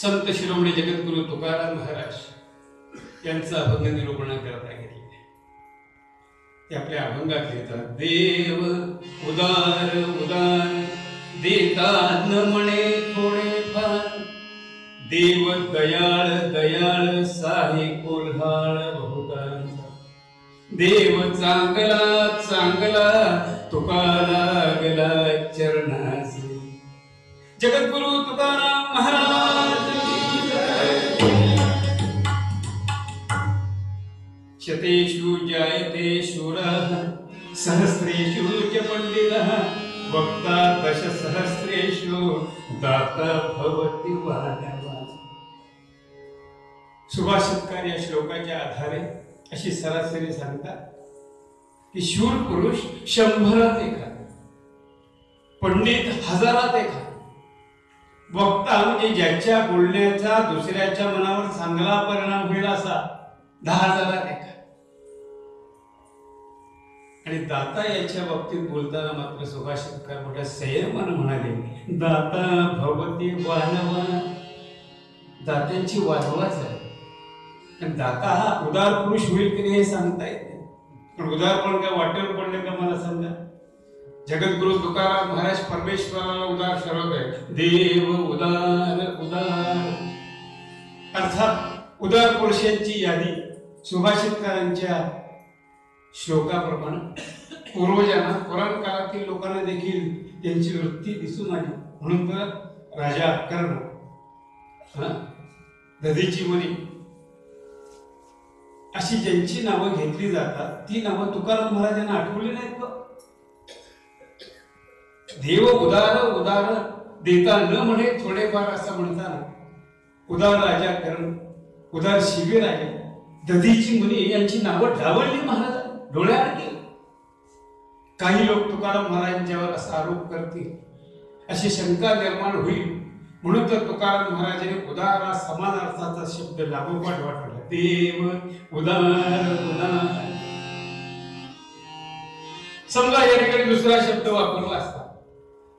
संत शिरोमणी जगद्गुरु तुकाराम महाराज यांचा अभंग निरूपण करता घेतले. ते आपल्या अभंगात लिहितात. देव उदार उदार देता न म्हणे थोडे फार, देव दयाळ दयाळ साही कोल्हाळ बहुतांचा, देव चांगला चांगला तुका लागला चरणाचे. जगद्गुरु तुकाराम महाराज. शतेषु जायते शूरः सहस्रेषु च पंडितः, वक्ता दशसहस्रेषु दाता भवति वानवा. सुभाषितकार या श्लोकाच्या आधारे अशी सरासरी सांगतात की शूर पुरुष 100त एखादा, पंडित 1000त एखादा, वक्ता म्हणजे ज्याच्या बोलण्याचा दुसऱ्याच्या मनावर चांगला परिणाम होईल असा 10,000त एखादा, आणि दाता याच्या बाबतीत बोलताना मात्र सुभाषितकार मोठ्या संयमानं म्हणाले, दाता भवती वानवा. दात्यांची वानवाच आहे. आणि दाता हा उदार पुरुष होईल की नाही हे सांगता येत नाही. पण उदारपण काय वाटेवर पडले का मला सांगा. जगद्गुरु तुकाराम महाराज परमेश्वराला उदार ठरवत आहे. देव उदार उदार. अर्थात उदार पुरुषांची यादी सुभाषितकारांच्या श्लोकाप्रमाणे पूर्वजांना, पुराण काळातील लोकांना देखील त्यांची वृत्ती दिसून आली. म्हणून तर राजा कर्ण, दधीची मुनी अशी ज्यांची नावं घेतली जातात ती नावं तुकाराम महाराजांना आठवली नाहीत का? देव उदार उदार देता न म्हणे थोडेफार असं म्हणताना उदार राजा कर्ण, उदार शिबी राजा, दधीची मुनी यांची नावं डावलली महाराज डोळ्यावर केली. काही लोक तुकाराम महाराजांच्यावर असा आरोप करतील, अशी शंका निर्माण होईल. म्हणून तर तुकाराम महाराजांनी उदार हा समान अर्थाचा शब्द लागोपाठ वाटला. देव उदार उदार. समजा या ठिकाणी दुसरा शब्द वापरला असता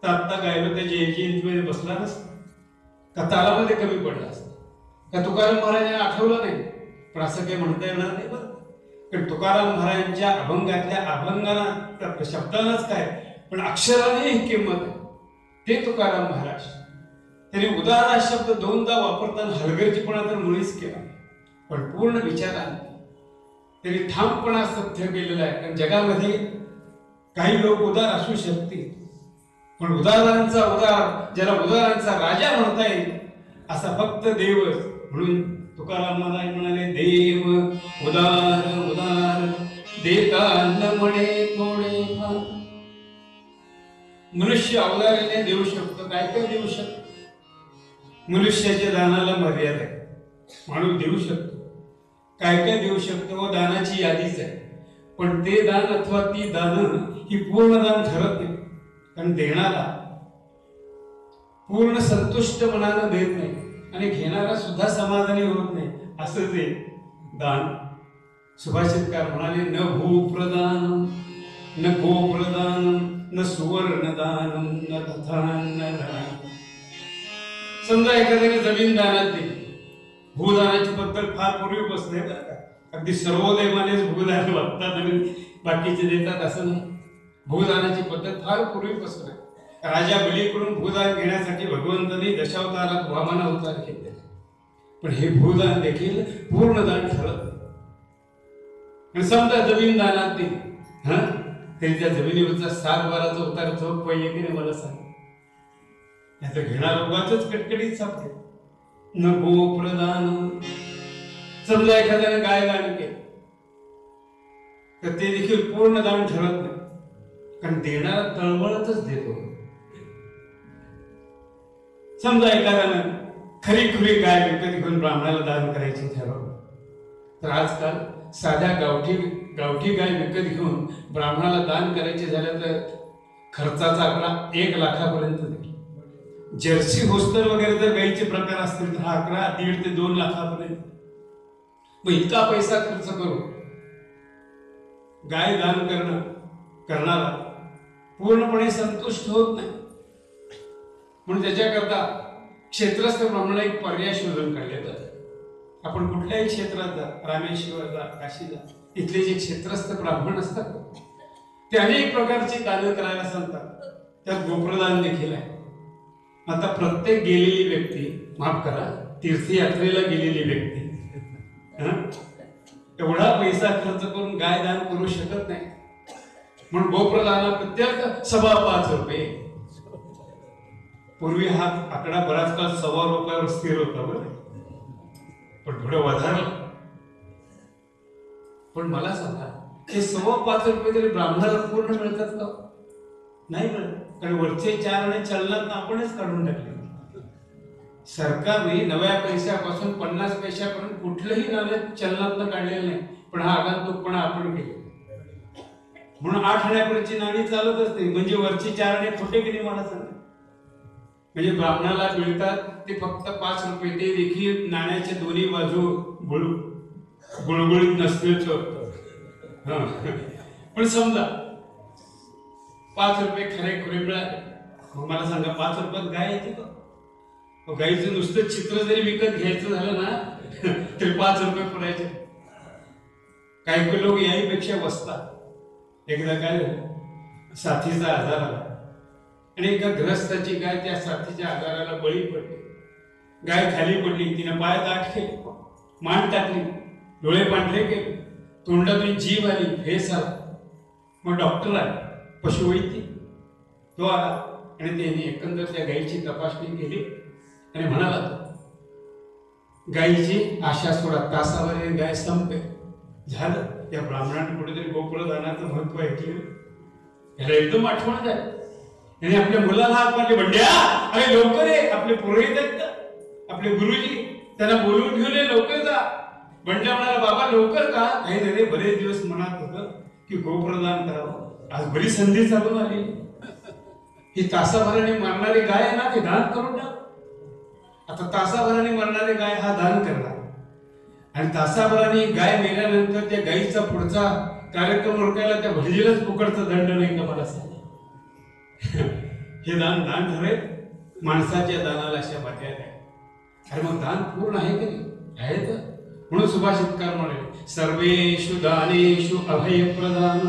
तर आत्ता गायलो त्या जयंतीमध्ये बसला नसता का, तालामध्ये कमी पडला असता का, तुकाराम महाराजांना आठवलं नाही. पण असं काही म्हणता येणार नाही. बरं, कारण तुकाराम महाराजांच्या अभंगातल्या अभंगाना शब्दांनाच काय पण अक्षराने ही किंमत आहे. ते तुकाराम महाराज त्यांनी उदार हा शब्द 2दा वापरताना हलगर्जीपणा तर मुळीच केला, पण पूर्ण विचाराने त्यांनी ठामपणा सत्य केलेला आहे. कारण जगामध्ये काही लोक उदार असू शकतील, पण उदारांचा उदार, ज्याला उदारांचा राजा म्हणता येईल असा फक्त देवच. म्हणून तुकाराम महाराज म्हणाले, देव उदार उदार देता न म्हणे थोडे फार. मनुष्य अवदाराने देऊ शकतो, काय काय देऊ शकतो. मनुष्याच्या दानाला मर्यादा आहे. माणूस देऊ शकतो, काय काय देऊ शकतो, दानाची यादीच आहे. पण ते दान अथवा ती दान ही पूर्ण दान ठरत नाही. कारण देणारा पूर्ण संतुष्ट मनानं देत नाही आणि घेणारा सुद्धा समाधानी होत नाही. असं ते दान. सुभाषितकार म्हणाले, न भूप्रदान न गोप्रदान न सुवर्णदान न तथान्न. समजा एखाद्याने जमीन दानात दिली, भूदानाची पद्धत फार पूर्वीपासून आहे बरं का. अगदी सर्वोदयमानेच भूदान वागतात आणि बाकीचे देतात असं नाही. भूदानाची पद्धत फार पूर्वीपासून आहे. राजा बलीकडून भूदान घेण्यासाठी भगवंतांनी दशावतारात वामन अवतार घेतले. पण हे भूदान देखील पूर्ण दान ठरत. समजा जमीन दानात दिली, तरी त्या जमिनीवरचा 7 बाराचा उतार चौक पाहिजे की नाही मला सांग. याचं घेणार उगाच कटकडीत सापडे. न गोप्रदान. समजा एखाद्याने गाय दान केलं तर ते देखील पूर्ण दान ठरत नाही, कारण देणारा तळमळतच देतो. समजा एखाद्यानं खरी खुरी गाय विकत घेऊन ब्राह्मणाला दान करायची ठरवलं, तर आजकाल साध्या गावठी गाय विकत घेऊन ब्राह्मणाला दान करायचे झाले तर खर्चाचा आकडा 1 लाखापर्यंत जाईल. जर्सी होस्तर वगैरे जर गायीचे प्रकार असतील तर हा आकडा 1.5 ते 2 लाखापर्यंत. मग इतका पैसा खर्च करू गाय दान करणारा पूर्णपणे संतुष्ट होत नाही. म्हणून त्याच्याकरता क्षेत्रस्थ ब्राह्मण एक पर्याय शोधून काढले जातात. आपण कुठल्याही क्षेत्रात जा, रामेश्वर जा, काशी जा, इथले जे क्षेत्रस्थ ब्राह्मण असतात ते अनेक प्रकारची दानं करायला सांगतात. त्यात गोप्रदान देखील आहे. आता प्रत्येक गेलेली व्यक्ती, माफ करा, तीर्थयात्रेला गेलेली व्यक्ती एवढा पैसा खर्च करून गाय दान करू शकत नाही. म्हणून गोप्रदाना प्रत्येक 5.25 रुपये. पूर्वी हा आकडा बराच काळ 1.25 रुपयावर स्थिर होता बरं, पण थोडं वाढलं. पण मला सांगा, हे 5.25 रुपये तरी ब्राह्मणाला पूर्ण मिळतात का? नाही मिळत. कारण वरचे 4 आणे चलनात आपणच काढून टाकले. सरकारने नव्या पैशापासून 50 पैशापर्यंत कुठलंही नाणे चलनात काढलेलं नाही. पण हा आगंतुकपणा आपण केला. म्हणून 8 आण्यापर्यंतची नाणी चालतच नाही. म्हणजे वरची 4 आणे खोटे की नाही मला सांगा. म्हणजे ब्राह्मणाला मिळतात ते फक्त 5 रुपये, ते देखील नाण्याच्या दोन्ही बाजू गुळगुळीत नसतील पण समजा 5 रुपये खरे खुरे मिळाले. मग मला सांगा 5 रुपयात गाय येते का? गाईचं नुसतं चित्र जरी विकत घ्यायचं झालं ना तरी 5 रुपये पडायचे. काही लोक याहीपेक्षा बसतात. एकदा काय साथीचा आजार आला आणि एका ग्रस्ताची गाय त्या साथीच्या आजाराला बळी पडली. गाय खाली पडली, तिने पाय दाट केले, मान टाकली, डोळे पांढरे केले, तोंडातून जीभ आली, फेस आला. मग डॉक्टर आले, पशुवैद्य तो आला आणि त्यांनी एकंदर त्या गायीची तपासणी केली आणि म्हणाला, गायीची आशा सोडा, तासावर गाय संपे. झालं. त्या ब्राह्मणाने कुठेतरी गोप्रदानाचं महत्व ऐकलं. याला एकदम आठवण झाली. आणि आपल्या मुलाला हात मारले, बंड्या अरे लवकर ये, आपले पुरोहित आहेत ना, आपले गुरुजी, त्यांना बोलवून घेऊन ये, लवकर जा. बंड्या म्हणाला, बाबा लवकर का? काही नाही, बरेच दिवस मनात होतं की गोप्रदान करावं, आज बरी संधी चालून आली. ही तासाभराने मरणारी गाय आहे ना, ती दान करून टाक. आता तासाभराने मरणारी गाय हा दान करणार आणि तासाभराने गाय मेल्यानंतर त्या गायीचा पुढचा कार्यक्रम उरकायला त्या भटजीलाच फुकटचा दंड नाही का? मला सांग. हे दान ठरेल. माणसाच्या दानाला अशा मर्यादा आहे. अरे मग दान पूर्ण आहे की नाही? आहे तर. म्हणून सुभाषितकार म्हणाले, सर्वेषु दानेषु अभय प्रदान.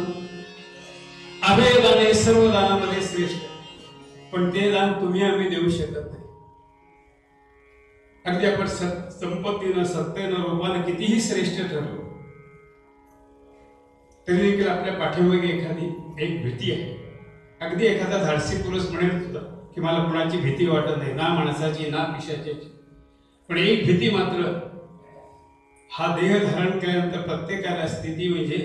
अभय दाने सर्व दानामध्ये श्रेष्ठ. पण ते दान तुम्ही आम्ही देऊ शकत नाही. अगदी आपण संपत्तीनं, सत्तेनं, रूपानं कितीही श्रेष्ठ ठरलो तरी देखील आपल्या पाठीमागे एखादी एक भीती आहे. अगदी एखादा धाडसी पुरुष म्हणेल सुद्धा की मला कुणाची भीती वाटत नाही, ना माणसाची ना पिशाची. पण एक भीती मात्र हा देह धारण केल्यानंतर प्रत्येकाला असते, ती म्हणजे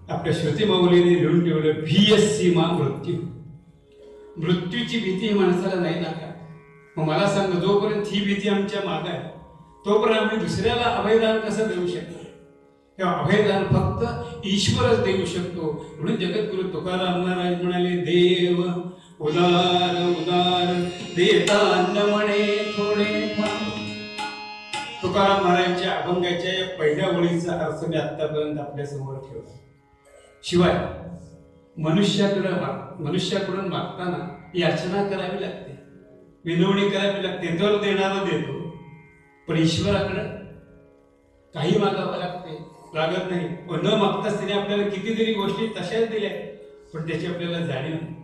आपल्या श्रुतिमाऊलीने लिहून ठेवलं, भीयसी मा मृत्यू. मृत्यूची भीती माणसाला नाही ना का? मग मला सांग, जोपर्यंत ही भीती आमच्या मागे आहे तोपर्यंत आम्ही दुसऱ्याला अभयदान कसं देऊ शकतो? तेव्हा अभयदान फक्त ईश्वरच देऊ शकतो. म्हणून जगद्गुरु तुकाराम महाराज म्हणाले, देव उदार उदार देता न म्हणे थोडे. तुकाराम महाराजांच्या अभंगाच्या या पहिल्या ओळीचा अर्थ मी आतापर्यंत आपल्या समोर ठेवला. शिवाय मनुष्याकडून मागताना याचना करावी लागते, विनवणी करावी लागते, तर देणारा देतो. पण ईश्वराकडे काही मागावं लागत नाही. न मागताच त्याने आपल्याला कितीतरी गोष्टी तशाच दिल्या, पण त्याची आपल्याला जाणीव नाही.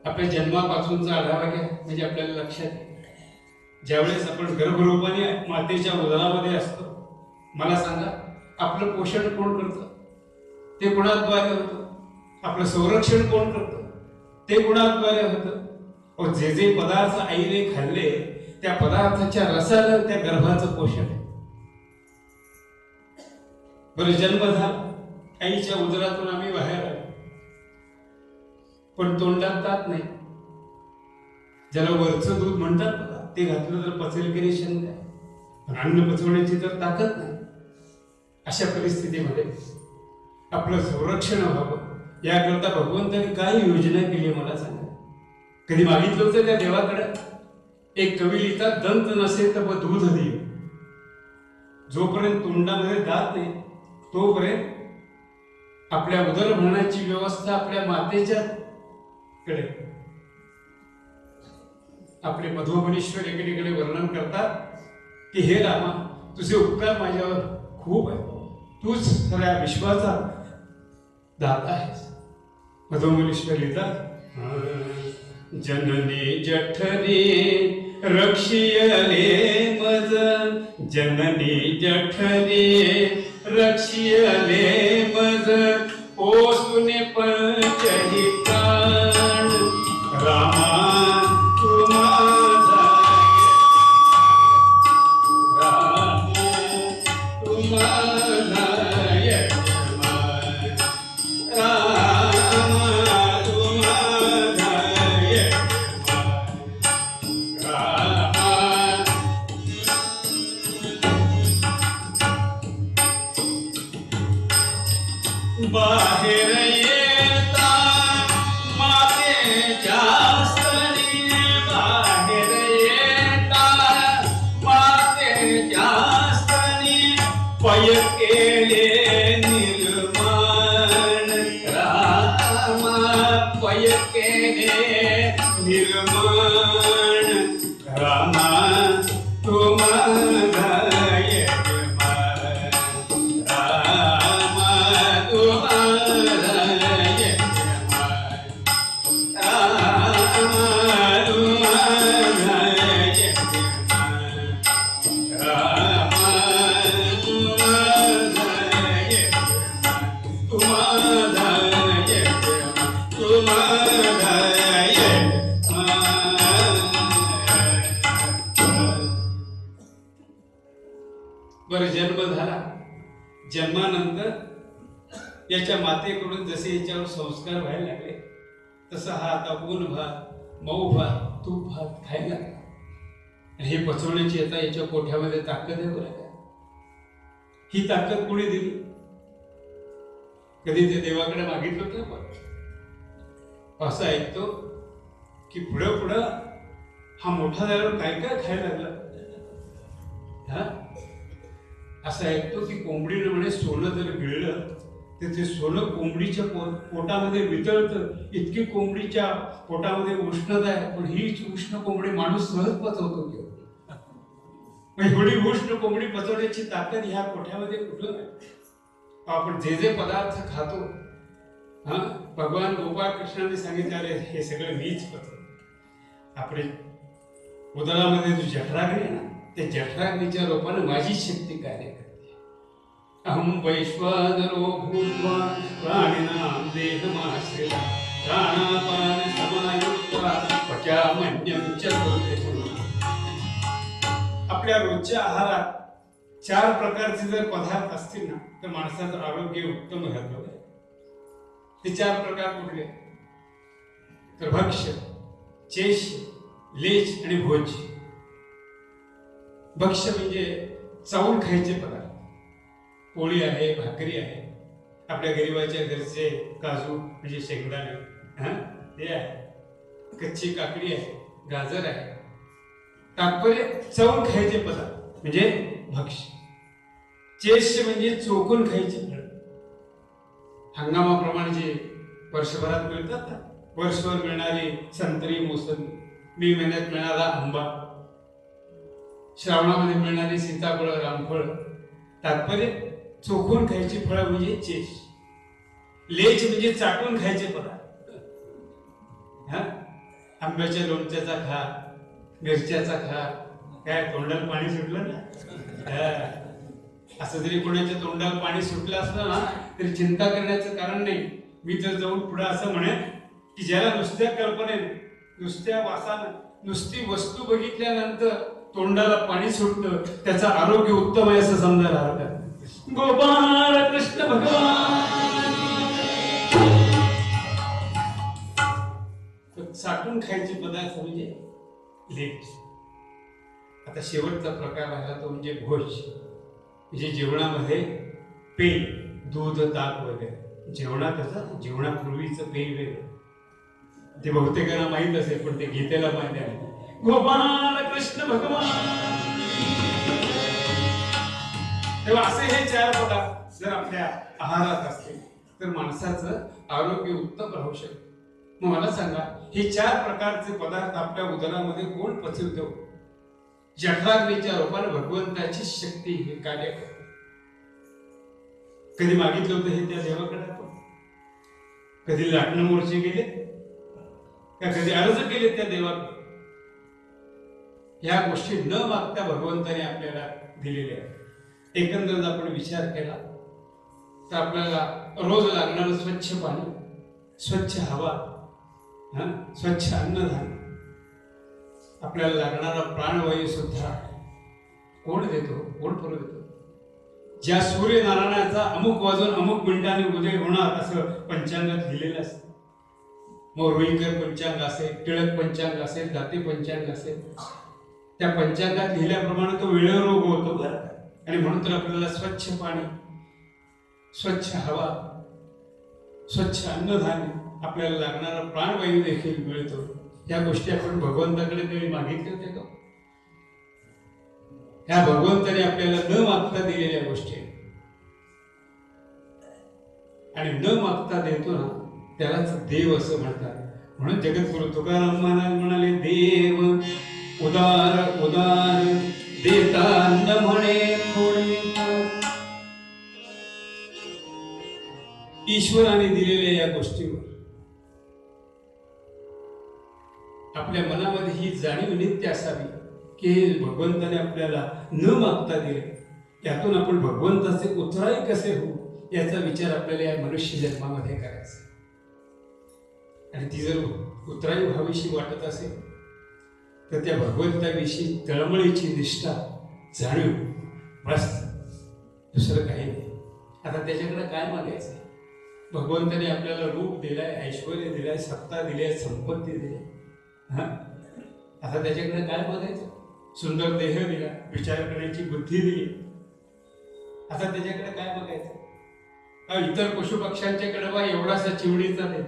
आपल्या जन्मापासूनचा आढावा घ्या, म्हणजे आपल्याला लक्षात येईल. ज्यावेळेस आपण गर्भरूपाने मातेच्या उदरामध्ये असतो, मला सांगा आपलं पोषण कोण करतं? ते गुणाद्वारे होतं. आपलं संरक्षण कोण करतं? ते गुणाद्वारे होतं. जे जे पदार्थ आईने खाल्ले त्या पदार्थाच्या रसानं त्या गर्भाचं पोषण आहे. बरं, जन्म झाला, आईच्या उदरातून आम्ही बाहेर आलो, पण तोंडात दात नाही. ज्याला वरचं दूध म्हणतात बघा, ते घातलं तर पचेल की नाही शंका आहे, पण अन्न पचवण्याची तर ताकद नाही. अशा परिस्थितीमध्ये आपलं संरक्षण व्हावं याकरता भगवंताने काय योजना केली मला सांगा? कधी मागितलं होतं त्या देवाकडे? एक कवी लिहितात, दंत नसेल तर दूध दे. जोपर्यंत तोंडामध्ये दात नाही तोपर्यंत आपल्या उदरभरणाची व्यवस्था आपल्या मातेच्या कडे. आपले मध्वमनीश्वर एकीकडे वर्णन करतात की हे रामा, तुझे उपकार माझ्यावर खूप आहे, तूच सगळ्या विश्वाचा दाता आहेस. मधुमनीश्वर लिहितात, जननी जठरी रक्षियले मज, जननी जठरी रक्षियले मज, ओसुने पंचही प्राण, रामा तू माझा, रामा तू माझा, बाहेर येता मातेच्या स्तनी, बाहेर येता मातेच्या स्तनी, पय केले निर्माण, रामा पय केले निर्माण, रामा तू माझा बरं. जन्म झाला, जन्मानंतर याच्या मातेकडून जसे याच्यावर संस्कार व्हायला लागले, तसं हा आता ऊन भात, मऊ भात, तूप भात खायला लागला. आणि हे पचवण्याची आता याच्या पोठ्यामध्ये ताकद आहे. बरं, ही ताकद कोणी दिली? कधी ते देवाकडे मागितलं होतं? पण असं ऐकतो की पुढं पुढं हा मोठा झाल्यावर काय काय खायला लागला. असं ऐकतो की कोंबडीनं म्हणे सोनं जर गिळलं तर ते सोनं कोंबडीच्या पोटामध्ये वितळतं. इतकी कोंबडीच्या पोटामध्ये उष्णता आहे, पण ही उष्ण कोंबडी माणूस सहज पचवतो. एवढी उष्ण कोंबडी पचवण्याची ताकद ह्या पोठ्यामध्ये कुठलं नाही. आपण जे जे पदार्थ खातो, भगवान गोपाळ कृष्णाने सांगितले हे सगळं मीच पचवतो. आपले उदरामध्ये जो जठराग्नी आहे ना, त्या जठराग्नीच्या रूपाने माझी शक्ती कार्य करते. अहं वैश्वानरो भूत्वा प्राणिनां देहमाश्रिता, प्राणापान समायुक्ता पचामन्यं चतुर्विधम्. आपल्या रोजच्या आहारात 4 प्रकारचे जर पदार्थ असतील ना, तर माणसाचं आरोग्य उत्तम राहतं. ते 4 प्रकार कुठले? तर भक्ष्य, चेष्य, लेच आणि भोज्य. भक्ष्य म्हणजे चावून खायचे पदार्थ. पोळी आहे, भाकरी आहे, आपल्या गरीबाच्या घरचे काजू म्हणजे शेंगदाणे ते आहे, कच्ची काकडी आहे, गाजर आहे. तात्पर्य चावून खायचे पदार्थ म्हणजे भक्ष्य. चेष्य म्हणजे चोखून खायचे फळ. हंगामाप्रमाणे जे वर्षभरात मिळतात ना, वर्षभर मिळणारी संत्री, मोसंबी, मे महिन्यात मिळणारा आंबा, श्रावणामध्ये मिळणारी सीताफळ, रामफळ. तात्पर्य चोखून खायची फळं म्हणजे चेष. लेच म्हणजे चाटून खायचे पदार्थ. आंब्याच्या लोणच्याचा खा, मिरच्याचा खा, काय तोंडाला पाणी सुटलं ना. असं जरी कोणाच्या तोंडाला पाणी सुटलं असलं ना, तरी चिंता करण्याचं कारण नाही. मी तर जाऊन पुढे असं म्हणेन की ज्याला नुसत्या कल्पनेने, नुसत्या वासानं, नुसती वस्तू बघितल्यानंतर तोंडाला पाणी सुटतं, त्याचं आरोग्य उत्तम आहे असं समजायला हरकत. गोपाळ कृष्ण भगवान. साठून खायचे पदार्थ म्हणजे लेट. आता शेवटचा प्रकार राहिला तो म्हणजे भोज. म्हणजे जेवणामध्ये पेय, दूध, ताक वगैरे. जेवणात जेवणापूर्वीचं पेय वेगळं. ते बहुतेकांना माहीत असेल, पण ते गीतेला माहिती आहे. गोपाळ कृष्ण भगवान. तेव्हा असे हे 4 पदार्थ जर आपल्या आहारात असतील तर माणसाचं आरोग्य उत्तम राहू शकतं. मग मला सांगा, हे 4 प्रकारचे पदार्थ आपल्या उदरामध्ये कोण पचवतो? जठराग्नीच्या रूपाने भगवंताची शक्ती हे कार्य करते. कधी मागितलं होतं हे त्या देवाकडे आपण? कधी लाटणं मोर्चे गेले का कधी अर्ज केले त्या देवाकडे? ह्या गोष्टी न मागता भगवंताने आपल्याला दिलेल्या आहेत. एकंदर आपण विचार केला तर आपल्याला रोज लागणार स्वच्छ पाणी, स्वच्छ हवा, स्वच्छ अन्नधान्य, आपल्याला लागणारा प्राणवायू सुद्धा कोण देतो? कोण पुरवतो देतो? ज्या सूर्यनारायणाचा अमुक वाजून अमुक मिनिटाने उदय होणार असं पंचांगात लिहिलेलं असतं. मग रुईकर पंचांग असेल, टिळक पंचांग असेल, दाते पंचांग असेल, त्या पंचांगात लिहिल्याप्रमाणे तो वेळेवर होतो बरं. आणि म्हणून तर आपल्याला स्वच्छ पाणी, स्वच्छ हवा, स्वच्छ अन्नधान्य, आपल्याला लागणारा प्राणवायू देखील मिळतो. या गोष्टी आपण भगवंताकडे कधी मागितले होते का? ह्या भगवंताने आपल्याला न मागता दिलेल्या गोष्टी आणि न मागता देतो ना त्यालाच देव असं म्हणतात. म्हणून जगद्गुरु तुकाराम महाराज म्हणाले, देव उदार उदार देता न म्हणे थोडे. ईश्वराने दिलेल्या या गोष्टीवर आपल्या मनामध्ये ही जाणीव नित्य असावी की भगवंताने आपल्याला न मागता दिले, यातून आपण भगवंताचे उत्तराई कसे होऊ याचा विचार आपल्याला या मनुष्य जन्मामध्ये करायचा. आणि ती जर उत्तराई व्हावीशी वाटत असेल तर त्या भगवंताविषयी तळमळीची निष्ठा जाणीव, बस दुसरं काही नाही. आता त्याच्याकडे काय मागायचं? भगवंताने आपल्याला रूप दिलाय, ऐश्वर्य दिलाय, सत्ता दिली, संपत्ती दिली. आता त्याच्याकडे काय मागायचं? सुंदर देह दिला, विचार करण्याची बुद्धी दिली. आता त्याच्याकडे काय मागायचं? इतर पशु पक्ष्यांच्याकडे बा एवढासा चिवडीचा दे,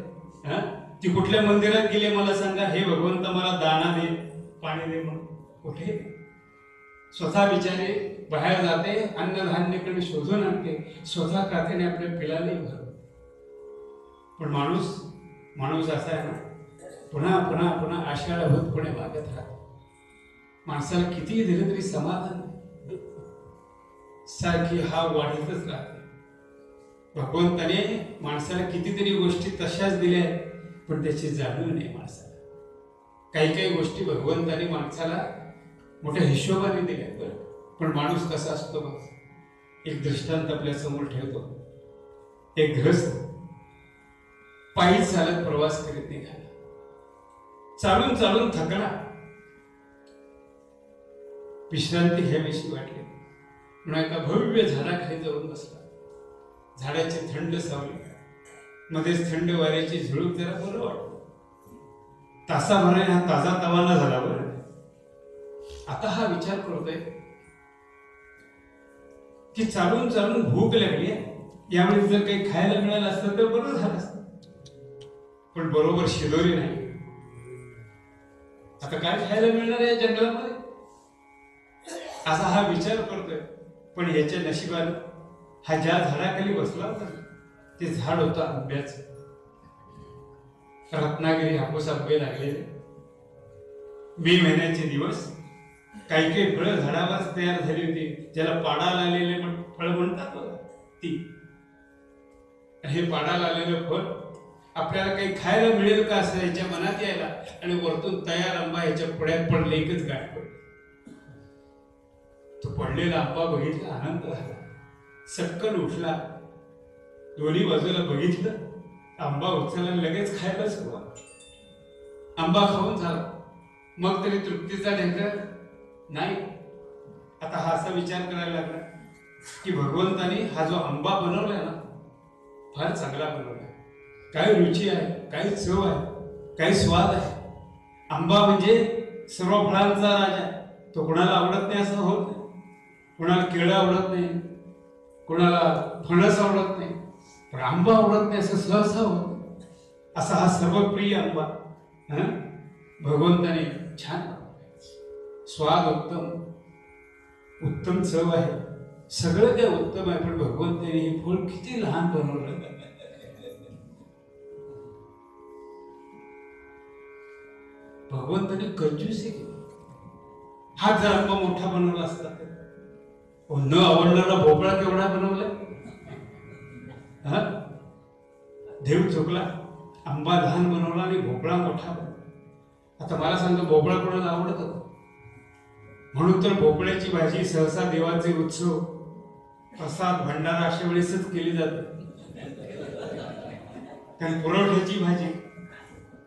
ती कुठल्या मंदिरात गेले मला सांगा, हे भगवंत मला दाना दे, पाणी दे म्हणून? कुठे? स्वतः बिचारे बाहेर जाते, अन्नधान्यकडे शोधून आणते, स्वतः खात्याने आपल्या पिलाने भर. पण माणूस असा आहे ना, पुन्हा पुन्हा पुन्हा आषाढभूतपणे मागत राहतो. माणसाला कितीही दिलं तरी समाधान सारखी हा वाढतच राहते. भगवंताने माणसाला कितीतरी गोष्टी तशाच दिल्या आहेत, पण त्याची जाणीव नाही माणसाला. काही काही गोष्टी भगवंताने माणसाला मोठ्या हिशोबाने दिल्या. बरं, पण माणूस कसा असतो बघ. एक दृष्टांत आपल्या समोर ठेवतो. एक ग्रस्त पायी चालत प्रवास करीत निघाला. चालून चालून थकला, विश्रांती घ्यावीशी वाटली म्हणून एका भव्य झाडाखाली जाऊन बसला. झाडाची थंड सावली, मध्येच थंड वाऱ्याची झुळूक, जरा बरं वाटलं. तासाभराने हा ताजा तवाना झाला. बरं, आता हा विचार करतोय की चालून चालून भूक लागली, यावेळी जर काही खायला मिळालं असतं तर बरं झालं असतं. पण बरोबर शिदोरी नाही. आता काय खायला मिळणार आहे जंगलामध्ये, असा हा विचार करतोय. पण याच्या नशिबाने हा ज्या झाडाखाली बसला होता ते झाड होतं आंब्याचं. रत्नागिरी हापूस आंबे लागलेले, मे महिन्याचे दिवस. काही काही फळं झाडावरच तयार झाली होती, ज्याला पाडाला आलेले फळ म्हणतात ती. हे पाडाला आलेलं फळ आपल्याला काही खायला मिळेल का असं याच्या मनात यायला, आणि वरतून तयार आंबा याच्या पुढ्यात पडले. एकच गाठ पडली. तो पडलेला आंबा बघितला, आनंद झाला. सटकन उठला, दोन्ही बाजूला बघितलं, आंबा उचलला, लगेच खायला सुरुवात. आंबा खाऊन झाला. मग तरी तृप्तीचा ढेकर नाही. आता हा असा विचार करायला लागला की भगवंताने हा जो आंबा बनवलाय ना, फार चांगला बनवलाय. काय रुची आहे, काय चव आहे, काय स्वाद आहे. आंबा म्हणजे सर्व फळांचा राजा. तो कोणाला आवडत नाही असं होत नाही. कोणाला केळं आवडत नाही, कोणाला फणस आवडत नाही, पण आंबा आवडत नाही असं सहसा होत. असा हा सर्वप्रिय आंबा भगवंताने छान, स्वाद उत्तम, उत्तम चव आहे, सगळं काय उत्तम आहे. पण भगवंताने हे फळ किती लहान बनवलं. भगवंताने कंजूसी केली. हा जर आंबा मोठा बनवला असता तर न आवडणारा भोपळा केवढा बनवलाय. हा, देव चुकला. आंबा लहान बनवला आणि भोपळा मोठा बनवला. आता मला सांगा, भोपळा कोणाला आवडतं? म्हणून तर भोपळ्याची भाजी सहसा देवाचे उत्सव, प्रसाद, भंडारा अशा वेळेसच केली जाते. कारण पुरवठ्याची भाजी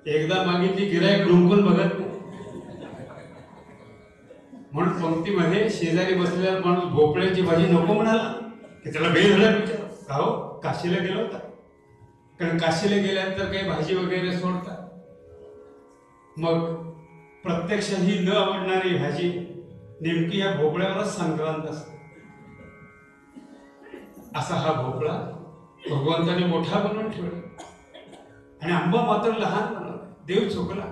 एकदा मागितली, गिराईक डुंकून बघत नाही. म्हणून पंक्तीमध्ये शेजारी बसलेला माणूस भोपळ्याची भाजी नको म्हणाला की त्याला बेल झाला. विचार का हो, काशीला गेला होता? कारण काशीला गेल्यानंतर काही भाजी वगैरे सोडतात. मग प्रत्यक्ष ही न आवडणारी भाजी नेमकी या भोपळ्यावरच संक्रांत असते. असा हा भोपळा भगवंताने मोठा बनवून ठेवला आणि आंबा मात्र लहान बनवला. देव चुकला.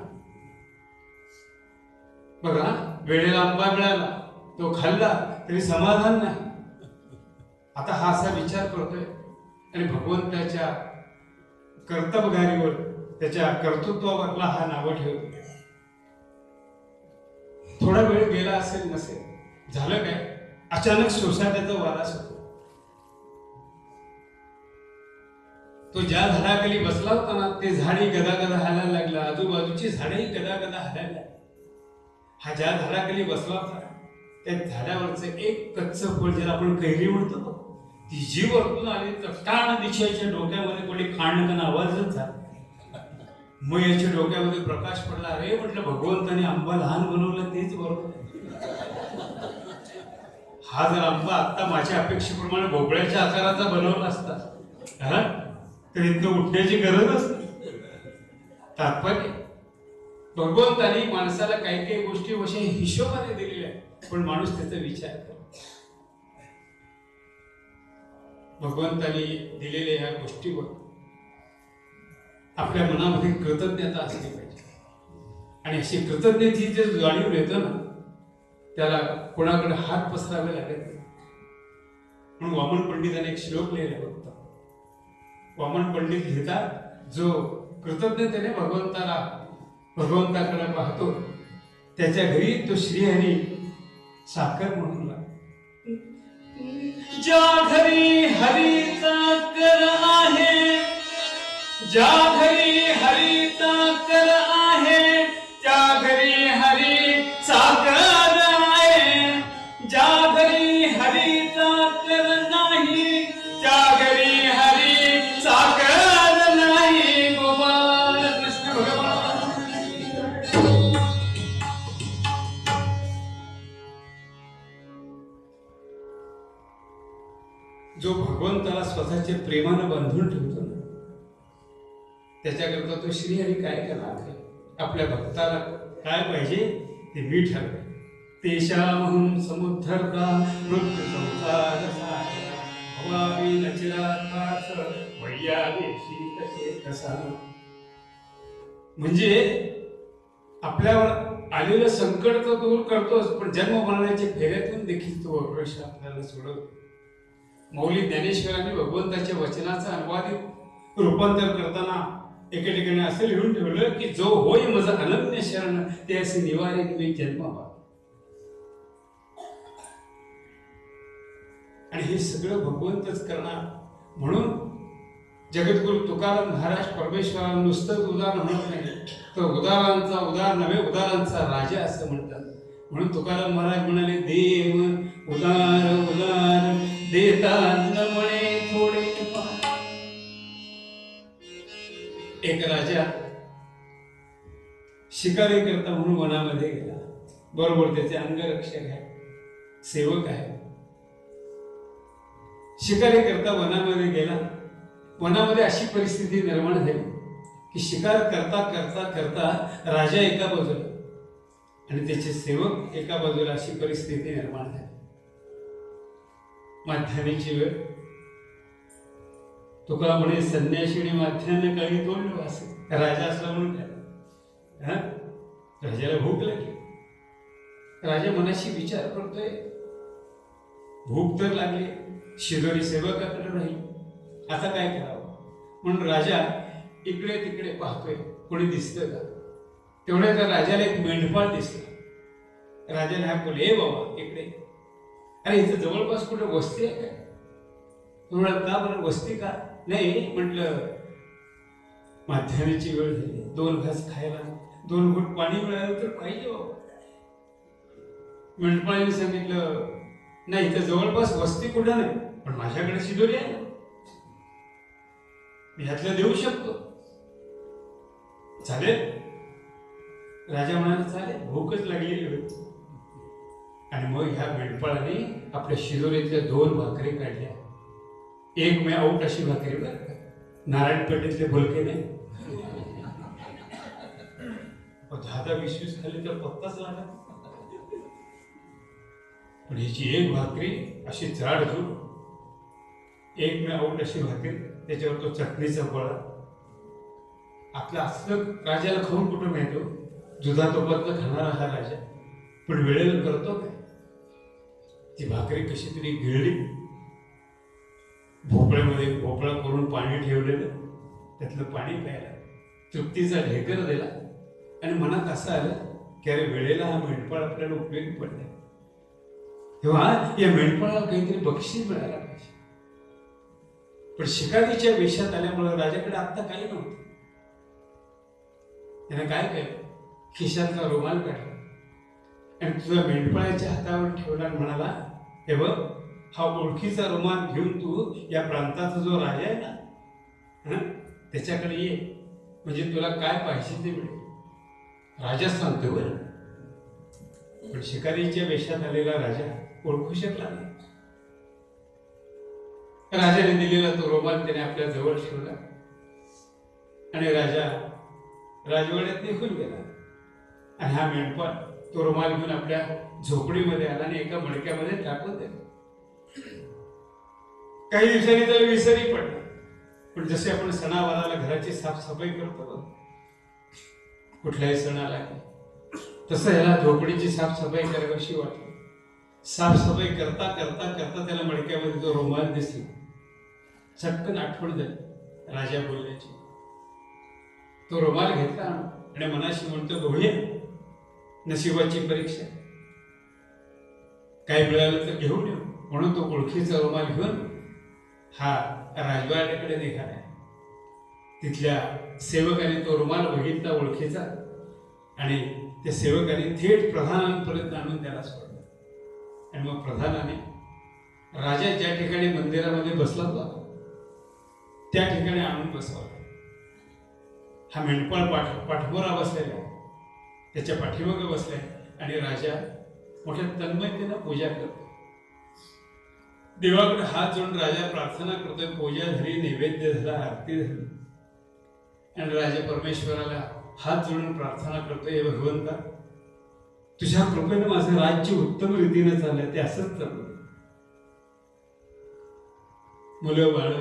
बघा, वेळेला आंबा मिळाला, तो खाल्ला तरी समाधान नाही. आता हा असा विचार करतोय आणि भगवंताच्या कर्तबगारीवर, त्याच्या कर्तृत्वावरला हा नावं ठेवतो. थोडा वेळ गेला असेल नसेल, झालं काय, अचानक सोसाट्याचा वारा सुटला. तो ज्या झाडाखाली बसला होता ना, ते झाडही गदागदा हालायला लागला, आजूबाजूची झाडही गदागदा हालायला लागली. हा ज्या झाडाखाली बसला होता त्या झाडावरचं एक कच्चं फळ, ज्याला आपण कैरी म्हणतो, ती जी वरतून आली तर टाण दिशाच्या डोक्यामध्ये पडली. खांडकन आवाजच झाला. मग याच्या डोक्यामध्ये प्रकाश पडला. अरे म्हटलं, भगवंताने आंबा लहान बनवलं तेच बरोबर. हा जर आंबा आता माझ्या अपेक्षेप्रमाणे भोपळ्याच्या आकाराचा बनवला असता तर इथं उठण्याची गरजच नाही. तात्पर्य, भगवंतानी माणसाला काही काही गोष्टी वशे हिशोबाने दिलेल्या, पण माणूस त्याचा विचार करतो. भगवंतानी दिलेल्या ह्या गोष्टीवर आपल्या मनामध्ये कृतज्ञता असली पाहिजे. आणि अशी कृतज्ञतेची जे जाणीव येतं ना, त्याला कोणाकडे हात पसरावे लागत नाही. म्हणून वामन पंडितांनी एक श्लोक लिहिला होता. वामन पंडित लिहितात, जो कृतज्ञतेने भगवंताकडे पाहतो, त्याच्या घरी तो श्रीहरी साखर म्हणून लागतो. ज्या घरी हरीचा कर आहे, ज्या घरी हरीचा कर आहे, त्या घरी हरी साखर आहे. ज्या घरी हरीचा कर नाही, त्या घरी हरी साखर नाही. गोपाल कृष्ण भगवान. जो भगवंताला स्वतःच्या प्रेमानं बांधून ठेवतो ना, त्याच्याकरता तो श्रीहरी काय करणार? आपल्या भक्ताला काय पाहिजे ते मी ठरवे. तेषामहं समुद्धरता मृत्यू संसार सागरा, भवामी नचिरात्मास वैयादेशी तसे कसा. म्हणजे आपल्यावर आलेलं संकट तो दूर करतोच, पण जन्म मरणाच्या फेऱ्यातून देखील तो अपयश आपल्याला सोडवतो. मौली ज्ञानेश्वरांनी भगवंताच्या वचनाचं अनुवादित रूपांतर करताना एके ठिकाणी असं लिहून ठेवलं की, जो होय माझा अनन्य शरण, ते असे निवारे मी जन्म. आणि हे सगळं भगवंतच करणार. म्हणून जगद्गुरु तुकाराम महाराज परमेश्वराला नुसतं उदाहरण म्हणत नाही, तर उदारांचा उदार नव्हे, उदारांचा राजा असं म्हणतात. म्हणून तुकाराम महाराज म्हणाले, देव उदार उदार देता न म्हणे थोडे. एक राजा शिकारी करता म्हणून वनामध्ये गेला. बरोबर त्याचे अंगरक्षक आहे, सेवक आहे. शिकारी करता वनामध्ये गेला. वनामध्ये अशी परिस्थिती निर्माण झाली की शिकार करता करता करता राजा एका बाजूला आणि त्याचे सेवक एका बाजूला, अशी परिस्थिती निर्माण झाली. माध्यानीची वेळ. तुका म्हणे, संन्याशीने माध्याने काही तोडलं असेल. राजा असला म्हणून काय, राजाला भूक लागली. राजा मनाशी विचार करतोय, भूक तर लागली, शिदोरी सेवकाकडे राहील, आता काय करावं. म्हणून राजा इकडे तिकडे पाहतोय, कोणी दिसतं का. तेवढ्या त्या राजाला एक मेंढपाळ दिसला. राजाने हाक बोलले, ए बाबा इकडे. अरे इथं जवळपास कुठे वस्ती आहे काय? तुम्हाला का बरं वस्ती का नाही? म्हटलं माध्यान्हाची वेळ झाली, 2 घास खायला 2 घोट पाणी मिळालं तर पाहिजे बाबा. मेंढपाळाने सांगितलं, नाही इथं जवळपास वस्ती कुठं नाही, पण माझ्याकडे शिदोरी आहे ना, मी ह्यातलं देऊ शकतो. चालेल. राजा म्हणाला, चालेल, भूकच लागलेली होती. आणि मग ह्या मेंढपाळाने आपल्या शिदोरीतल्या 2 भाकरी काढल्या. एक मी आऊट अशी भाकरी बरं का, नारायणपेठेतले भुलके नाही. 10-20 खाली तर पत्ताच लागला. पण ह्याची एक भाकरी अशी जाड झूड, एक मी आऊट अशी भाकरी, त्याच्यावर तो चटणीचा गोळा. आपलं असलं राजाला खाऊन कुठं मिळतो? दुधा तुपातलं खाणारा हा राजा, पण वेळेला करतो काय? ती भाकरी कशी तरी गिळली, भोपळ्यामध्ये भोपळा करून पाणी ठेवलेलं, त्यातलं पाणी प्यायला, तृप्तीचा ढेकर दिला. आणि मनात असं आलं की अरे वेळेला हा मेंढपाळ आपल्याला उपयोगी पडलाय, तेव्हा या मेंढपाळाला काहीतरी बक्षीस मिळायला पाहिजे. पण शिकारीच्या वेशात आल्यामुळे राजाकडे आत्ता काही नव्हतं. त्याने काय केलं, खिशातला रुमाल काढला आणि तुझ्या मेंढपाळाच्या हातावर ठेवला आणि म्हणाला, हे बघ, हा ओळखीचा रुमाल घेऊन तू या प्रांताचा जो राजा आहे ना, त्याच्याकडे ये, म्हणजे तुला काय पाहिजे ते मिळेल. राजा सांगतो बरं. पण शिकारीच्या वेशात आलेला राजा ओळखू शकला नाही. राजाने दिलेला तो रुमाल त्याने आपल्या जवळ ठेवला आणि राजा राजवाड्यात निघून गेला. आणि हा मेंढपाळ तो रुमाल घेऊन आपल्या झोपडीमध्ये आला आणि एका मडक्यामध्ये टाकून दिला. काही दिवसांनी तर विसरही पडला. पण जसे आपण सणावाराला घराची साफसफाई करतो, कुठल्याही सणाला, तसं ह्याला झोपडीची साफसफाई करावीशी वाटली. साफसफाई करता करता करता त्याला मडक्यामध्ये जो रुमाल दिसला, चटकन आठवण झाली राजा बोलण्याची. तो रुमाल घेतला आणि मनाशी म्हणतो, बघूया नशिबाची परीक्षा, काय मिळालं तर घेऊन येऊ. म्हणून तो ओळखीचा रुमाल घेऊन हा राजवाड्याकडे निघाला. तिथल्या सेवकाने तो रुमाल बघितला ओळखीचा आणि त्या सेवकाने थेट प्रधानांपर्यंत आणून त्याला सोडलं. आणि मग प्रधानाने राजा ज्या ठिकाणी मंदिरामध्ये बसला होता त्या ठिकाणी आणून बसवला. हा मेंढपाळ पाठमोरा बसलेला आहे, त्याच्या पाठीमागे बसलाय आणि राजा मोठ्या तन्मयतेनं पूजा करतो. देवाकडे हात जोडून राजा प्रार्थना करतोय. पूजा झाली, नैवेद्य झाला, आरती झाली आणि राजा परमेश्वराला हात जोडून प्रार्थना करतोय, हे भगवंता, तुझ्या कृपेनं माझं राज्य उत्तम रीतीनं चाललंय, ते असंच चालू, मुलं बाळ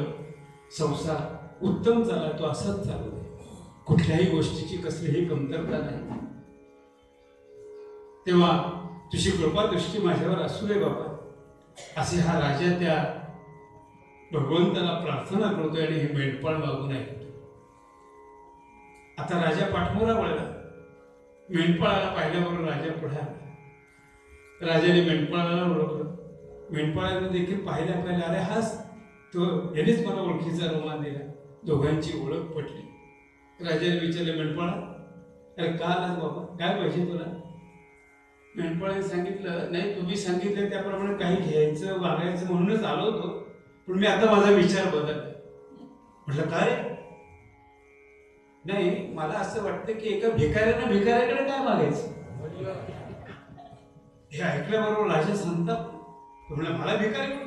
संसार उत्तम चालला, तो असंच चालू आहे, कुठल्याही गोष्टीची कसलीही कमतरता नाही. तेव्हा तुझी कृपा दृष्टी माझ्यावर असू दे बाबा, असे हा राजा त्या भगवंताला प्रार्थना करतोय आणि हे मेंढपाळ मागून ऐकतो. आता राजा पाठमोरा वळला. मेंढपाळाला पाहिल्याबरोबर राजा पुढे आला. राजाने मेंढपाळाला ओळखलं. मेंढपाळाने देखील पाहिल्या अरे हाच तो, यानेच मला ओळखीचा रुमाल दिला. दोघांची ओळख पटली. राजाने विचारले, मेंढपाळा, अरे का आलास बाबा, काय पाहिजे तुला? मेंढपाळाने सांगितलं, नाही तुम्ही सांगितलं त्याप्रमाणे काही घ्यायचं वागायचं म्हणूनच आलो होतो, पण मी आता माझा विचार बदलला. म्हटलं काय? नाही, मला असं वाटतं की एका भिकाऱ्यानं भिकाऱ्याकडे काय मागायचं. हे ऐकल्याबरोबर राजा सांगतात, तुम्हाला मला भिकारी म्हणतो.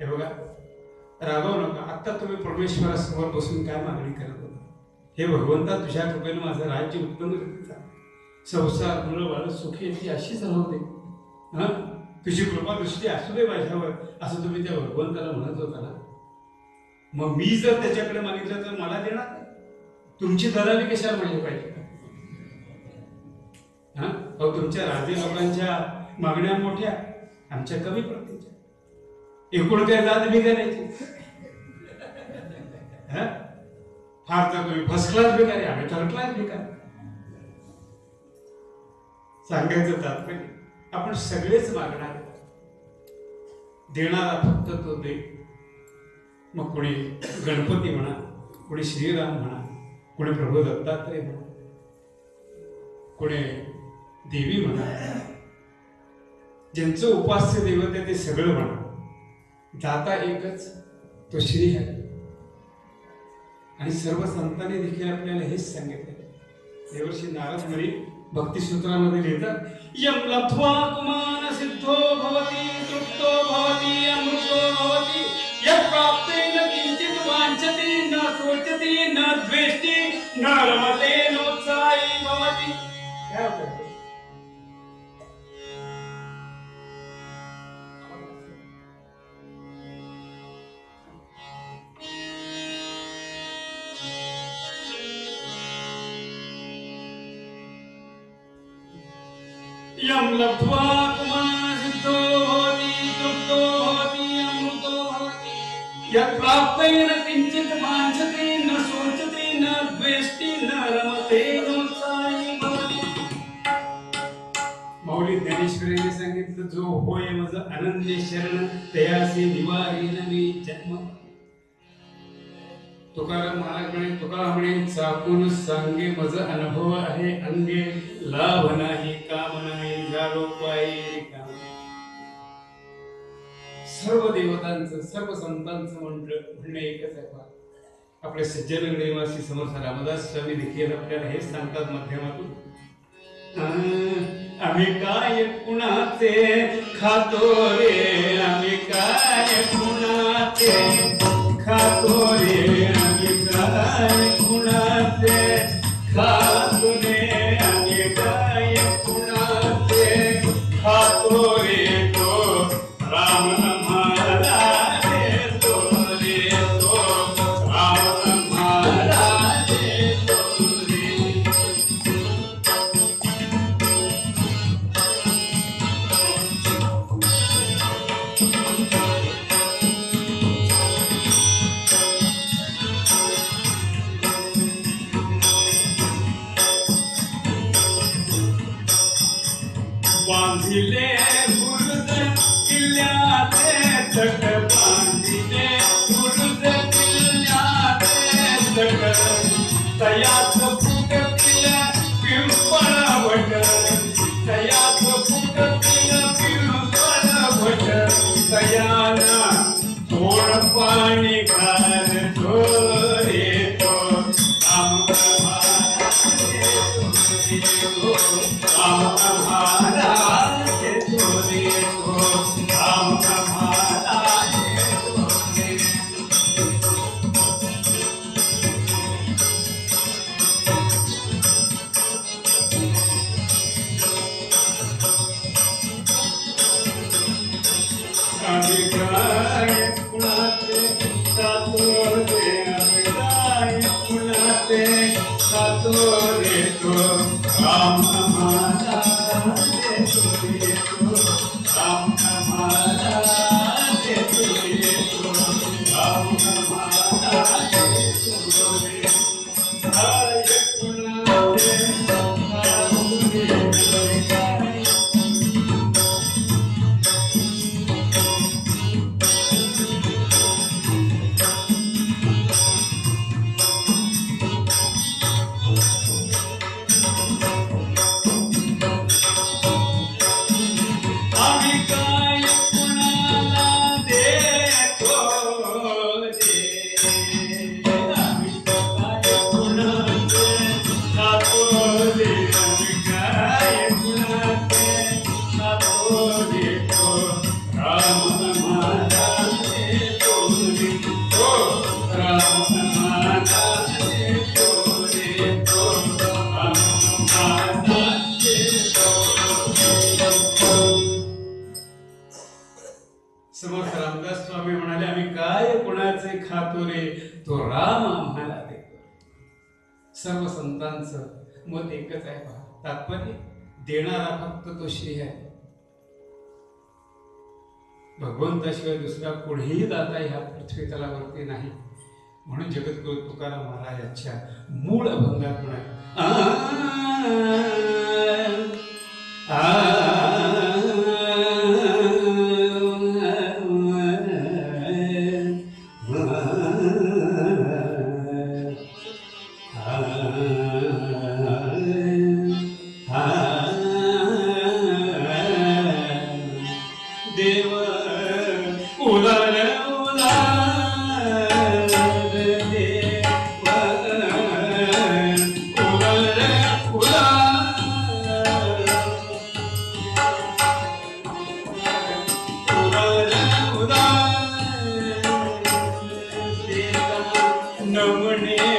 हे बघा, रागवू नका, आता तुम्ही परमेश्वरासमोर बसून काय मागणी करत होता? हे भगवंता, तुझ्या कृपेने माझं राज्य उत्तम रीतीचा, संसार मुलं बाळ सुखी याची अशीच राहू दे, हा, तुझी कृपा दृष्टी असू दे माझ्यावर, असं तुम्ही त्या भगवंताला म्हणत होता ना. मग मी जर त्याच्याकडे मागितलं तर मला देणार, तुमची दलाली कशाला म्हणजे पाहिजे? हा, तुमच्या राजे लोकांच्या मागण्या मोठ्या, आमच्या कमी प्रतीच्या. एकूण काय जात भिकाऱ्याची, फार तर तुम्ही फर्स्ट क्लास भिकारी, आम्ही थर्ड क्लास भिकारी. सांगायचं तात्पर्य आपण सगळेच मागणार, देणारा फक्त तो दे. मग कोणी गणपती म्हणा, कोणी श्रीराम म्हणा, कोणी प्रभू दत्तात्रय म्हणा, कोणी देवी म्हणा, ज्यांचं उपास्य दैवत आहे ते सगळं म्हणा, दाता एकच तो श्री आहे. आणि सर्व संतांनी देखील आपल्याला हेच सांगितलं. देवर्षी नारद मुनी भक्ती सूत्रामध्ये लिहितात, यम लब्ध्वा कुमान सिद्धो भवति तृप्तो भवति अमृतो भवति यत् प्राप्तेन किंचित वांछति न सोचति न द्वेष्टि न रमते नोत्साही भवति. काय होतं? यम लब्ध्वा कुमान सिद्धो भवति तृप्तो भवति अमृतो भवति यत् प्राप्तेन किंचित वांछति न सोचति न द्वेष्टि न रमते नोत्साही भवति. मौली ज्ञानेश्वरीने सांगितलं, जो होय मज अनन्य शरण तयासी निवारीन मी जन्म. तुकाराम महाराज म्हणे, तुकाराम म्हणे, चाकून सांगे मज अनुभव आहे अंगे, लाभ नाही काम नाही झालो पायी रिकाम. सर्व देवतांचं सर्व संतांचं म्हणणं एकच आहे. आपले सज्जन निवासी समर्थ रामदास स्वामी देखील आपल्याला हेच सांगतात माध्यमातून, आम्ही काय कुणाचे खातो रे, आम्ही काय कुणाचे खातो रे, आम्ही काय कुणाचे खातो रे, आम्ही काय कुणाचे खातो रे, तो राम आम्हाला देतो रे, तो राम आम्हाला देतो रे. बांधिले बुरुज किल्ल्याचे तट, बांधिले बुरुज किल्ल्याचे तट, तयाच फुटतील पिंपळावट, तयाच फुटतील पिंपळावट, तयाना तोड पाणी घालतो रे, तो राम समर्थ रामदास स्वामी म्हणाले, आम्ही काय कुणाचे खातो रे, तो राम आम्हाला देतो. सर्व संतांचं मत एकच आहे. पहा, तात्पर्य देणारा फक्त तो श्री आहे. भगवंताशिवाय दुसरा कोणीही दाता ह्या पृथ्वी तलावरती नाही. म्हणून जगद्गुरु तुकाराम महाराजांच्या मूळ अभंगात म्हणाले, देव उलाल उलाल देव उलाल उलाल उलाल उलाल देवा नमणे